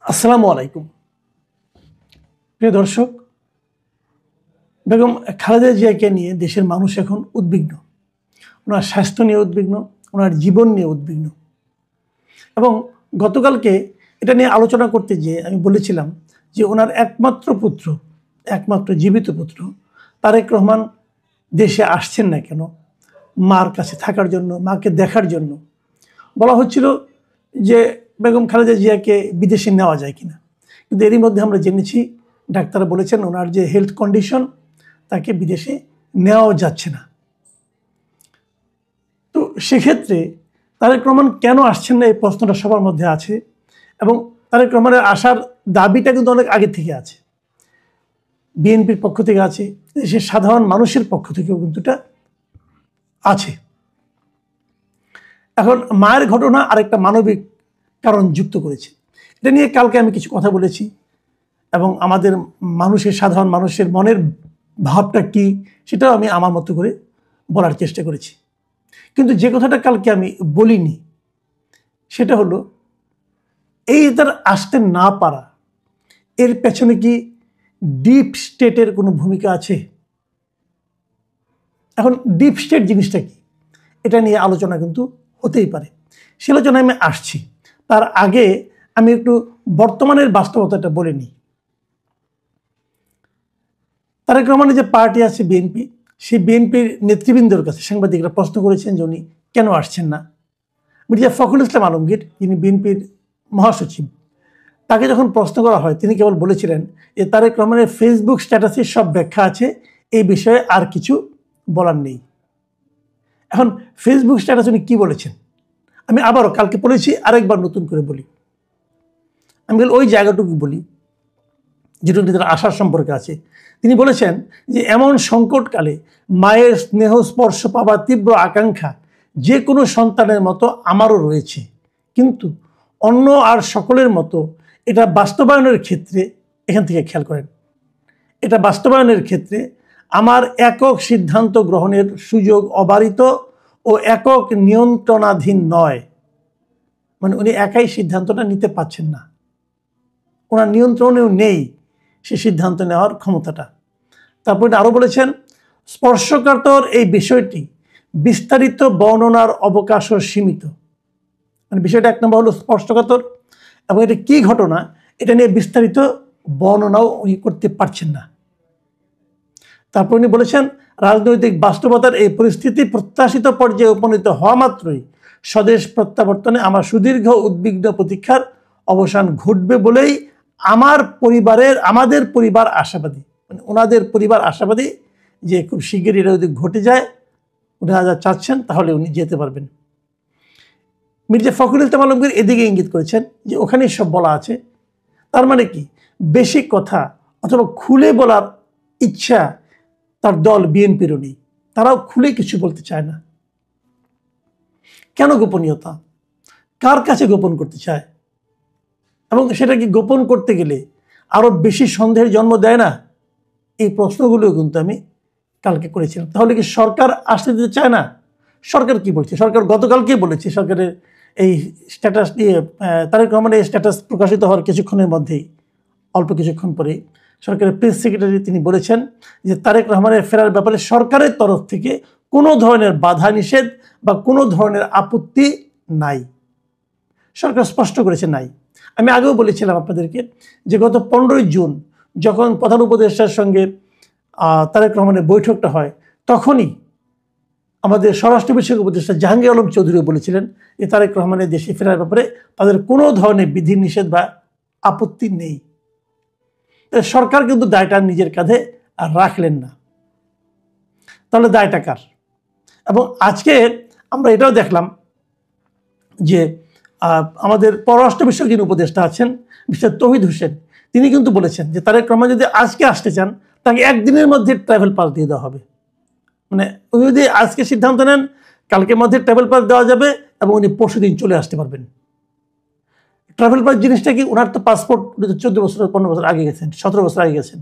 আসসালামু আলাইকুম প্রিয় দর্শক, বেগম খালেদা জিয়াকে নিয়ে দেশের মানুষ এখন উদ্বিগ্ন। ওনার স্বাস্থ্য নিয়ে উদ্বিগ্ন, ওনার জীবন নিয়ে উদ্বিগ্ন। এবং গতকালকে এটা নিয়ে আলোচনা করতে গিয়ে আমি বলেছিলাম যে ওনার একমাত্র জীবিত পুত্র তারেক রহমান দেশে আসছেন না কেন, মার কাছে থাকার জন্য, মাকে দেখার জন্য। বলা হচ্ছিল যে বেগম খালেদা জিয়াকে বিদেশে নেওয়া যায় কিনা, কিন্তু এরই মধ্যে আমরা জেনেছি ডাক্তার বলেছেন ওনার যে হেলথ কন্ডিশন, তাকে বিদেশে নেওয়াও যাচ্ছে না। তো সেক্ষেত্রে তারেক রহমান কেন আসছেন না, এই প্রশ্নটা সবার মধ্যে আছে। এবং তারেক রহমানের আসার দাবিটা কিন্তু অনেক আগে থেকে আছে, বিএনপির পক্ষ থেকে আছে, দেশের সাধারণ মানুষের পক্ষ থেকেও কিন্তু এটা আছে। এখন মায়ের ঘটনা আরেকটা মানবিক কারণ যুক্ত করেছে। এটা নিয়ে কালকে আমি কিছু কথা বলেছি এবং আমাদের সাধারণ মানুষের মনের ভাবটা কি সেটাও আমি আমার মতো করে বলার চেষ্টা করেছি। কিন্তু যে কথাটা কালকে আমি বলিনি সেটা হলো, এই তার আসতে না পারা, এর পেছনে কি ডিপ স্টেটের কোনো ভূমিকা আছে? এখন ডিপ স্টেট জিনিসটা কি, এটা নিয়ে আলোচনা কিন্তু হতেই পারে। সে আলোচনায় আমি আসছি। তার আগে আমি একটু বর্তমানের বাস্তবতাটা বলে নিই। তারেক রহমানের যে পার্টি আছে বিএনপি, সেই বিএনপির নেতৃবৃন্দর কাছে সাংবাদিকরা প্রশ্ন করেছেন যে উনি কেন আসছেন না। মির্জা ফখরুল ইসলাম আলমগীর, যিনি বিএনপির মহাসচিব, তাকে যখন প্রশ্ন করা হয় তিনি কেবল বলেছিলেন যে তারেক রহমানের ফেসবুক স্ট্যাটাসে সব ব্যাখ্যা আছে, এই বিষয়ে আর কিছু বলার নেই। এখন ফেসবুক স্ট্যাটাস উনি কী বলেছেন আমি আবারও কালকে বলেছি, আরেকবার নতুন করে বলি। আমি ওই জায়গাটুকু বলি যেটুকু তার আশার সম্পর্কে আছে। তিনি বলেছেন যে এমন সংকটকালে মায়ের স্নেহ স্পর্শ পাবার তীব্র আকাঙ্ক্ষা যে কোনো সন্তানের মতো আমারও রয়েছে, কিন্তু অন্য আর সকলের মতো এটা বাস্তবায়নের ক্ষেত্রে, এখান থেকে খেয়াল করেন, এটা বাস্তবায়নের ক্ষেত্রে আমার একক সিদ্ধান্ত গ্রহণের সুযোগ অবারিত ও একক নিয়ন্ত্রণাধীন নয়। মানে উনি একাই সিদ্ধান্তটা নিতে পারছেন না, ওনার নিয়ন্ত্রণেও নেই সে সিদ্ধান্ত নেওয়ার ক্ষমতাটা। তারপর আরও বলেছেন, স্পর্শকাতর এই বিষয়টি বিস্তারিত বর্ণনার অবকাশও সীমিত। মানে বিষয়টা এক নম্বর হলো স্পর্শকাতর, এবং এটা কী ঘটনা এটা নিয়ে বিস্তারিত বর্ণনাও উনি করতে পারছেন না। তারপর উনি বলেছেন, রাজনৈতিক বাস্তবতার এই পরিস্থিতি প্রত্যাশিত পর্যায়ে উপনীত হওয়া মাত্রই স্বদেশ প্রত্যাবর্তনে আমার সুদীর্ঘ উদ্বিগ্ন প্রতীক্ষার অবসান ঘটবে বলেই আমাদের পরিবার আশাবাদী। মানে ওনাদের পরিবার আশাবাদী যে খুব শিগগিরই এটা যদি ঘটে যায়, উনি যা চাচ্ছেন, তাহলে উনি যেতে পারবেন। মির্জা ফখরুল ইসলাম আলমগীর এদিকে ইঙ্গিত করেছেন যে ওখানেই সব বলা আছে। তার মানে কি, বেশি কথা অথবা খুলে বলার ইচ্ছা তার দল বিএনপিরও নেই, তারাও খুলে কিছু বলতে চায় না। কেন গোপনীয়তা, কার কাছে গোপন করতে চায়, এবং সেটা কি গোপন করতে গেলে আরো বেশি সন্দেহের জন্ম দেয় না? এই প্রশ্নগুলো কিন্তু আমি কালকে করেছিলাম। তাহলে কি সরকার আসতে দিতে চায় না? সরকার কি বলছে? সরকার গতকালকেই বলেছে, সরকারের এই স্ট্যাটাস দিয়ে তারেক রহমানের স্ট্যাটাস প্রকাশিত হওয়ার কিছুক্ষণের মধ্যেই, অল্প কিছুক্ষণ পরে সরকারের প্রেস সেক্রেটারি তিনি বলেছেন যে তারেক রহমানের ফেরার ব্যাপারে সরকারের তরফ থেকে কোনো ধরনের বাধা নিষেধ বা কোনো ধরনের আপত্তি নাই। সরকার স্পষ্ট করেছে নাই। আমি আগেও বলেছিলাম আপনাদেরকে যে গত 15ই জুন যখন প্রধান উপদেষ্টার সঙ্গে তারেক রহমানের বৈঠকটা হয়, তখনই আমাদের স্বরাষ্ট্র বিষয়ক উপদেষ্টা জাহাঙ্গীর আলম চৌধুরীও বলেছিলেন যে তারেক রহমানের দেশে ফেরার ব্যাপারে তাদের কোনো ধরনের বিধিনিষেধ বা আপত্তি নেই। সরকার কিন্তু দায়টা নিজের কাঁধে রাখলেন না। তাহলে দায়টা কার? এবং আজকে আমরা এটাও দেখলাম যে আমাদের পররাষ্ট্র বিষয়ক যিনি উপদেষ্টা আছেন মিস্টার তৌহিদ হোসেন, তিনি কিন্তু বলেছেন যে তারেক রহমান যদি আজকে আসতে চান, তাকে একদিনের মধ্যে ট্রাভেল পাস দিয়ে দেওয়া হবে। মানে উনি যদি আজকে সিদ্ধান্ত নেন, কালকের মধ্যে ট্রাভেল পাস দেওয়া যাবে এবং উনি পরশুদিন চলে আসতে পারবেন। ট্রাভেল পাস জিনিসটা কি, ওনার তো পাসপোর্ট 14 বছর 15 বছর আগে গেছেন, 17 বছর আগে গেছেন,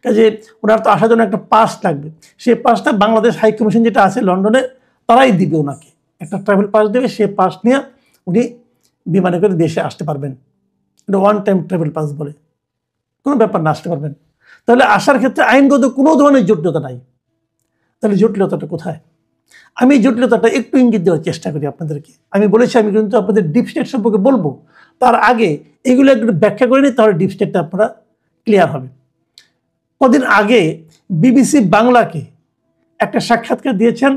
কাজে ওনার তো আসার জন্য একটা পাস লাগবে। সেই পাসটা বাংলাদেশ হাই কমিশন যেটা আছে লন্ডনে, তারাই দিবে ওনাকে, একটা ট্রাভেল পাস দেবে। সে পাস নিয়ে উনি বিমানে করে দেশে আসতে পারবেন, এটা ওয়ান টাইম ট্রাভেল পাস বলে, কোনো ব্যাপার না, আসতে পারবেন। তাহলে আসার ক্ষেত্রে আইনগত কোনো ধরনের জটিলতা নাই। তাহলে জটিলতাটা কোথায়? আমি এই জটিলতাটা একটু ইঙ্গিত দেওয়ার চেষ্টা করি আপনাদেরকে। আমি বলেছি আমি কিন্তু আপনাদের ডিপ স্টেট সম্পর্কে বলবো, তার আগে এগুলো একটু ব্যাখ্যা করে নিই, তাহলে ডিপ স্টেটটা আপনারা ক্লিয়ার হবে। কদিন আগে বিবিসি বাংলাকে একটা সাক্ষাৎকার দিয়েছেন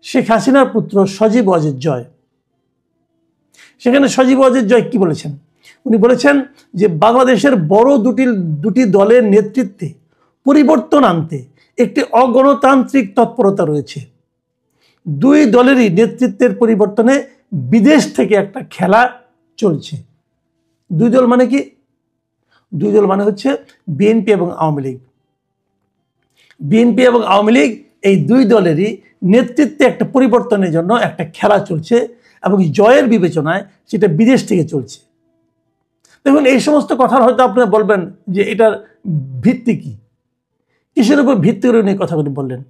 শেখ হাসিনার পুত্র সজীব ওয়াজেদ জয়। সেখানে সজীব ওয়াজেদ জয় কি বলেছেন? উনি বলেছেন যে বাংলাদেশের বড় দুটি দলের নেতৃত্বে পরিবর্তন আনতে একটি অগণতান্ত্রিক তৎপরতা রয়েছে। দুই দলেরই নেতৃত্বের পরিবর্তনে বিদেশ থেকে একটা খেলা চলছে। দুই দল মানে কি? দুই দল মানে হচ্ছে বিএনপি এবং আওয়ামী লীগ। বিএনপি এবং আওয়ামী লীগ এই দুই দলেরই নেতৃত্বে একটা পরিবর্তনের জন্য একটা খেলা চলছে এবং জয়ের বিবেচনায় সেটা বিদেশ থেকে চলছে। দেখুন, এই সমস্ত কথার হয়তো আপনারা বলবেন যে এটার ভিত্তি কি, কিসের উপর ভিত্তি করে উনি কথাগুলি বললেন।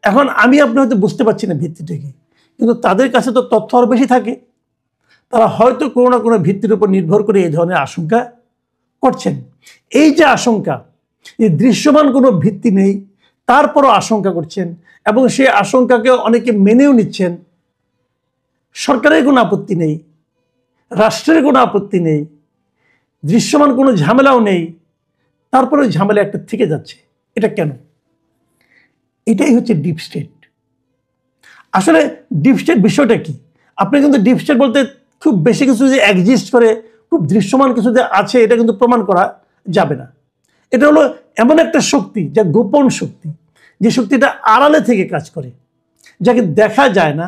এখন আমি আপনি হয়তো বুঝতে পারছি না ভিত্তিটা কি, কিন্তু তাদের কাছে তো তথ্য আরও বেশি থাকে। তারা হয়তো কোনো না কোনো ভিত্তির উপর নির্ভর করে এই ধরনের আশঙ্কা করছেন। এই যে আশঙ্কা, এই দৃশ্যমান কোনো ভিত্তি নেই, তারপরও আশঙ্কা করছেন এবং সেই আশঙ্কাকে অনেকে মেনেও নিচ্ছেন। সরকারের কোনো আপত্তি নেই, রাষ্ট্রের কোনো আপত্তি নেই, দৃশ্যমান কোনো ঝামেলাও নেই, তারপরে ঝামেলা একটা থেকে যাচ্ছে। এটা কেন? এটাই হচ্ছে ডিপ স্টেট। আসলে ডিপ স্টেট বিষয়টা কি? আপনি কিন্তু ডিপ স্টেট বলতে খুব বেশি কিছু যে এক্সিস্ট করে, খুব দৃশ্যমান কিছু যে আছে, এটা কিন্তু প্রমাণ করা যাবে না। এটা হলো এমন একটা শক্তি, যা গোপন শক্তি, যে শক্তিটা আড়ালে থেকে কাজ করে, যাকে দেখা যায় না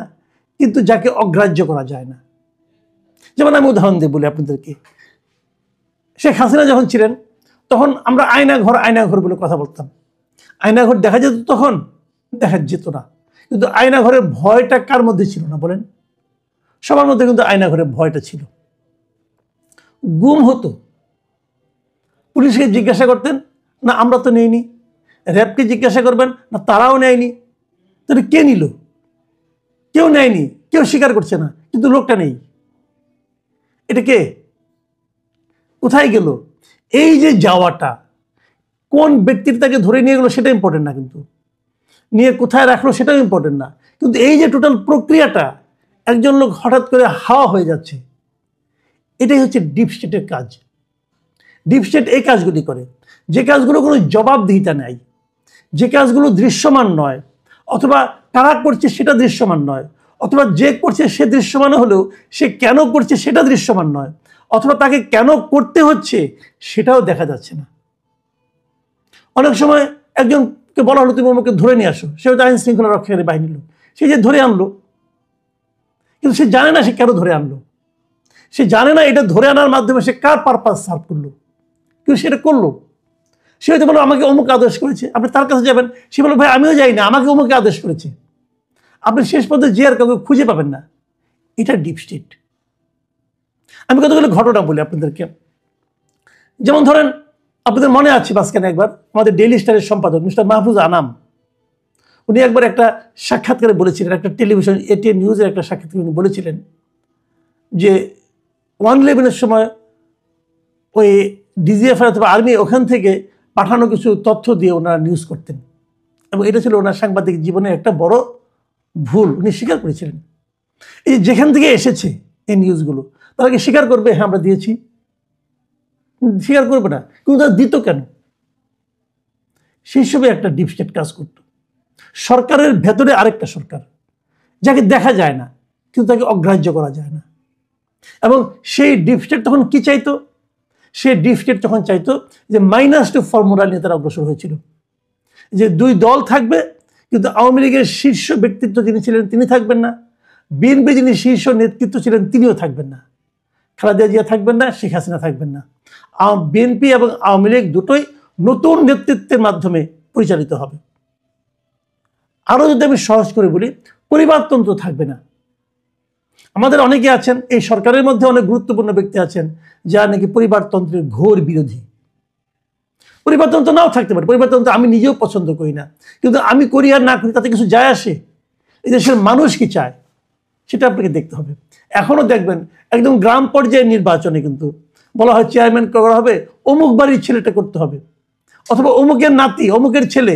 কিন্তু যাকে অগ্রাহ্য করা যায় না। যেমন আমি উদাহরণ দিয়ে বলি আপনাদেরকে, শেখ হাসিনা যখন ছিলেন তখন আমরা আয়নাঘর বলে কথা বলতাম। আয়নাঘর দেখা যেত, তখন দেখা যেত না, কিন্তু আয়নাঘরের ভয়টা কার মধ্যে ছিল না বলেন? সবার মধ্যে কিন্তু আয়নাঘরের ভয়টা ছিল। গুম হতো, পুলিশকে জিজ্ঞাসা করতেন, না আমরা তো নেইনি। র্যাবকে জিজ্ঞাসা করবেন, না তারাও নেয়নি। তাহলে কে নিল? কেউ নেয়নি, কেউ স্বীকার করছে না, কিন্তু লোকটা নেই। এটা কে? কোথায় গেল? এই যে যাওয়াটা, কোন ব্যক্তির তাকে ধরে নিয়ে গেলো সেটা ইম্পর্টেন্ট না, কিন্তু নিয়ে কোথায় রাখলো সেটাও ইম্পর্টেন্ট না, কিন্তু এই যে টোটাল প্রক্রিয়াটা, একজন লোক হঠাৎ করে হাওয়া হয়ে যাচ্ছে, এটাই হচ্ছে ডিপ স্টেটের কাজ। ডিপ স্টেট এই কাজগুলি করে, যে কাজগুলো কোনো জবাবদিহিতা নেই, যে কাজগুলো দৃশ্যমান নয়, অথবা কারা করছে সেটা দৃশ্যমান নয়, অথবা যে করছে সে দৃশ্যমান হলেও সে কেন করছে সেটা দৃশ্যমান নয়, অথবা তাকে কেন করতে হচ্ছে সেটাও দেখা যাচ্ছে না। অনেক সময় একজনকে বলা হলো তুমি আমাকে ধরে নিয়ে আসো, সে হয়তো আইন শৃঙ্খলা রক্ষাকারী বাহিনীর লোক, সে যে ধরে আনলো, কিন্তু সে জানে না সে কেন ধরে আনলো, সে জানে না এটা ধরে আনার মাধ্যমে সে কার পারপাস সার্ভ করলো, কিন্তু সেটা করলো। সে হয়তো বলো আমাকে অমুক আদেশ করেছে, আপনি তার কাছে যাবেন, সে বলো ভাই আমিও যাই না, আমাকে অমুক আদেশ করেছে। আপনি শেষ পর্যন্ত যে আর কাউকে খুঁজে পাবেন না। এটা ডিপ স্টেট। আমি কতগুলো ঘটনা বলি আপনাদেরকে। যেমন ধরেন, আপনাদের মনে আছে মাঝখানে একবার আমাদের ডেইলি স্টারের সম্পাদক মিস্টার মাহফুজ আনাম, উনি একবার একটা সাক্ষাৎকারে বলেছিলেন, একটা টেলিভিশন এটিএন নিউজের একটা সাক্ষাৎকারে উনি বলেছিলেন যে 1/11 সময় ওই ডিজিএফআই অথবা আর্মি ওখান থেকে পাঠানো কিছু তথ্য দিয়ে ওনারা নিউজ করতেন, এবং এটা ছিল ওনার সাংবাদিক জীবনের একটা বড় ভুল। উনি স্বীকার করেছিলেন, এই যেখান থেকে এসেছে এই নিউজগুলো, তারা কি স্বীকার করবে হ্যাঁ আমরা দিয়েছি? স্বীকার করবে না, কিন্তু তারা দিত কেন? সেই হিসেবে একটা ডিপ স্টেট কাজ করত। সরকারের ভেতরে আরেকটা সরকার, যাকে দেখা যায় না কিন্তু তাকে অগ্রাহ্য করা যায় না। এবং সেই ডিপ স্টেট তখন কি চাইতো? সেই ডিপ স্টেট তখন চাইতো যে -2 ফর্মুলা নিয়ে তারা অগ্রসর হয়েছিল, যে দুই দল থাকবে, কিন্তু আওয়ামী লীগের শীর্ষ ব্যক্তিত্ব যিনি ছিলেন তিনি থাকবেন না, বিএনপি যিনি শীর্ষ নেতৃত্ব ছিলেন তিনিও থাকবেন না, খালেদা জিয়া থাকবেন না, শেখ হাসিনা থাকবেন না। বিএনপি এবং আওয়ামী লীগ দুটোই নতুন নেতৃত্বের মাধ্যমে পরিচালিত হবে। আরও যদি আমি সহজ করে বলি, পরিবারতন্ত্র থাকবে না। আমাদের অনেকে আছেন, এই সরকারের মধ্যে অনেক গুরুত্বপূর্ণ ব্যক্তি আছেন যারা নাকি পরিবারতন্ত্রের ঘোর বিরোধী। পরিবারতন্ত্র নাও থাকতে পারে, পরিবারতন্ত্র আমি নিজেও পছন্দ করি না, কিন্তু আমি করি আর না করি তাতে কিছু যায় আসে? এই দেশের মানুষ কি চায় সেটা আপনাকে দেখতে হবে। এখনো দেখবেন একদম গ্রাম পর্যায়ের নির্বাচনে কিন্তু বলা হয় চেয়ারম্যান করা হবে, অমুক বাড়ির ছেলেটা করতে হবে, অথবা অমুকের নাতি অমুকের ছেলে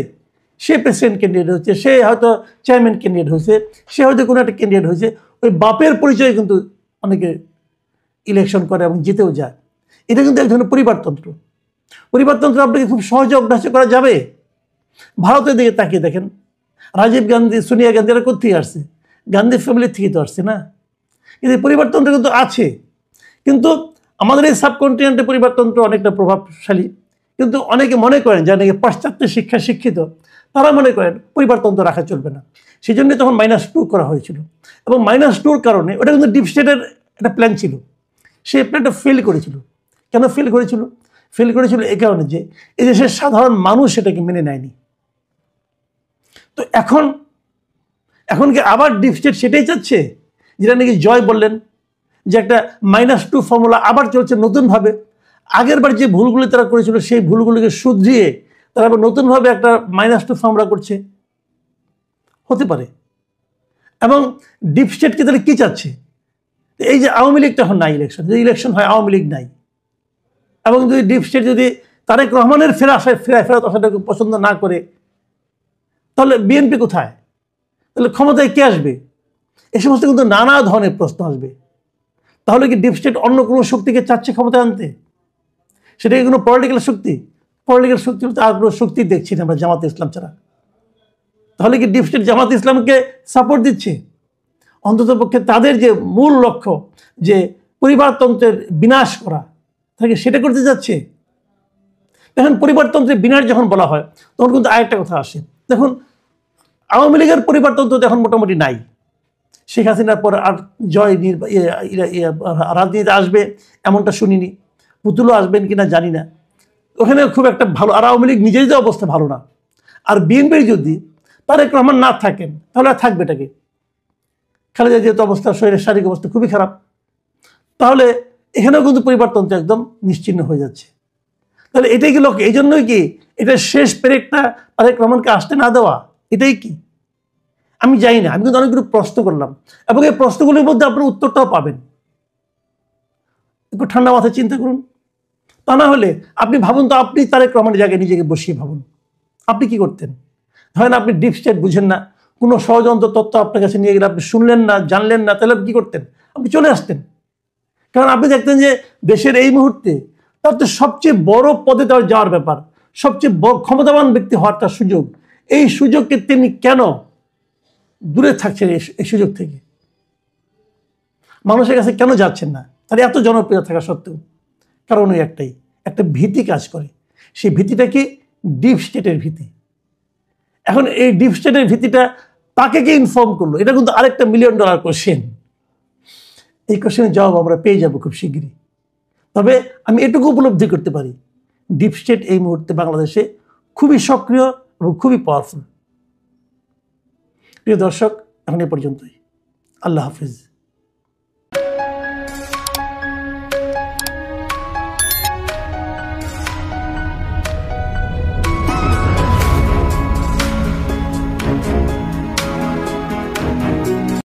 সে প্রেসিডেন্ট ক্যান্ডিডেট হচ্ছে, সে হয়তো চেয়ারম্যান ক্যান্ডিডেট হয়েছে, সে হয়তো কোনো একটা ক্যান্ডিডেট হয়েছে। ওই বাপের পরিচয়ে কিন্তু অনেকে ইলেকশন করে এবং জিতেও যায়। এটা কিন্তু এক ধরনের পরিবারতন্ত্র। পরিবারতন্ত্র আপনাকে খুব সহজে অভ্যাস করা যাবে। ভারতের দিকে তাকিয়ে দেখেন, রাজীব গান্ধী, সোনিয়া গান্ধী এরা কোথেকে আসছে? গান্ধী ফ্যামিলির থেকে তো আসছে না। কিন্তু পরিবারতন্ত্র কিন্তু আছে। কিন্তু আমাদের এই সাবকন্টিনেন্টে পরিবারতন্ত্র অনেকটা প্রভাবশালী। কিন্তু অনেকে মনে করেন যারা নাকি পাশ্চাত্য শিক্ষা শিক্ষিত, তারা মনে করেন পরিবারতন্ত্র রাখা চলবে না। সেই জন্য তখন -2 করা হয়েছিল। এবং -2 কারণে ওটা কিন্তু ডিপ স্টেটের একটা প্ল্যান ছিল। সেই প্ল্যানটা ফেল করেছিল। কেন ফেল করেছিল? ফেল করেছিল এই কারণে যে এই দেশের সাধারণ মানুষ সেটাকে মেনে নেয়নি। তো এখন কি আবার ডিপ স্টেট সেটাই চাচ্ছে, যেটা নাকি জয় বললেন যে একটা -2 ফর্মুলা আবার চলছে নতুনভাবে। আগের বার যে ভুলগুলি তারা করেছিল সেই ভুলগুলিকে শুধরিয়ে তারা আবার নতুনভাবে একটা -2 ফর্মুলা করছে, হতে পারে। এবং ডিপ স্টেটকে তাহলে কি চাচ্ছে? এই যে আওয়ামী লীগ তখন নাই, যদি ইলেকশন হয় আওয়ামী লীগ নাই, এবং যদি ডিপ স্টেট যদি তারেক রহমানের ফেরত আসাটাকে পছন্দ না করে, তাহলে বিএনপি কোথায়? তাহলে ক্ষমতায় কে আসবে? এই সমস্ত কিন্তু নানা ধরনের প্রশ্ন আসবে। তাহলে কি ডিপ স্টেট অন্য কোনো শক্তিকে চাচ্ছে ক্ষমতায় আনতে? সেটা কি কোনো পলিটিক্যাল শক্তি? পলিটিক্যাল শক্তি বলতে আর কোনো শক্তি দেখছি না আমরা জামাতে ইসলাম ছাড়া। তাহলে কি ডিপ স্টেট জামাতে ইসলামকে সাপোর্ট দিচ্ছে? অন্তত পক্ষে তাদের যে মূল লক্ষ্য যে পরিবারতন্ত্রের বিনাশ করা, তাকে সেটা করতে যাচ্ছে। এখন পরিবারতন্ত্রের বিনাশ যখন বলা হয় তখন কিন্তু আরেকটা কথা আসে। দেখুন, আওয়ামী লীগের পরিবারতন্ত্র এখন মোটামুটি নাই। শেখ হাসিনার পর আর জয় রাজনীতিতে আসবে এমনটা শুনিনি। পুতুলও আসবেন কিনা জানি না। ওখানে খুব একটা ভালো, আর আওয়ামী লীগ নিজেরই অবস্থা ভালো না। আর বিএনপির যদি তারেক রহমান না থাকেন তাহলে আর থাকবেটাকে? খালেদা যেহেতু অবস্থা, শরীরের শারীরিক অবস্থা খুবই খারাপ, তাহলে এখানেও কিন্তু পরিবারতন্ত্র একদম নিশ্চিহ্ন হয়ে যাচ্ছে। তাহলে এটাই কি লক্ষ্য? এই জন্যই কি এটা শেষ পেরেকটা তারেক রহমানকে আসতে না দেওয়া? এটাই কি? আমি জানি না। আমি কিন্তু অনেকগুলো প্রশ্ন করলাম এবং এই প্রশ্নগুলির মধ্যে আপনার উত্তরটাও পাবেন। একটু ঠান্ডা মাথায় চিন্তা করুন। তা না হলে আপনি ভাবুন তো, আপনি তারেক রহমানের জায়গায় নিজেকে বসিয়ে ভাবুন, আপনি কি করতেন? ধরেন আপনি ডিপ স্টেট বুঝেন না, কোনো ষড়যন্ত্র তথ্য আপনার কাছে নিয়ে গেলে আপনি শুনলেন না, জানলেন না, তাহলে আপনি কি করতেন? আপনি চলে আসতেন। কারণ আপনি দেখতেন যে দেশের এই মুহূর্তে তার তো সবচেয়ে বড় পদে তার যাওয়ার ব্যাপার, সবচেয়ে বড় ক্ষমতাবান ব্যক্তি হওয়ার তার সুযোগ। এই সুযোগকে তিনি কেন দূরে থাকছেন? এই সুযোগ থেকে মানুষের কাছে কেন যাচ্ছেন না? তার এত জনপ্রিয় থাকা সত্ত্বেও কারণ ওই একটাই, একটা ভীতি কাজ করে। সেই ভীতিটা কি? ডিপ স্টেটের ভীতি। এখন এই ডিপ স্টেটের ভীতিটা তাকে কে ইনফর্ম করলো? এটা কিন্তু আরেকটা $1 মিলিয়ন কোশ্চেন। এই কোশ্চেনের জবাব আমরা পেয়ে যাব খুব শীঘ্রই। তবে আমি এটুকু উপলব্ধি করতে পারি, ডিপ স্টেট এই মুহূর্তে বাংলাদেশে খুবই সক্রিয় এবং খুবই পাওয়ারফুল। প্রিয় দর্শক, এখন এ পর্যন্তই। আল্লাহ হাফিজ।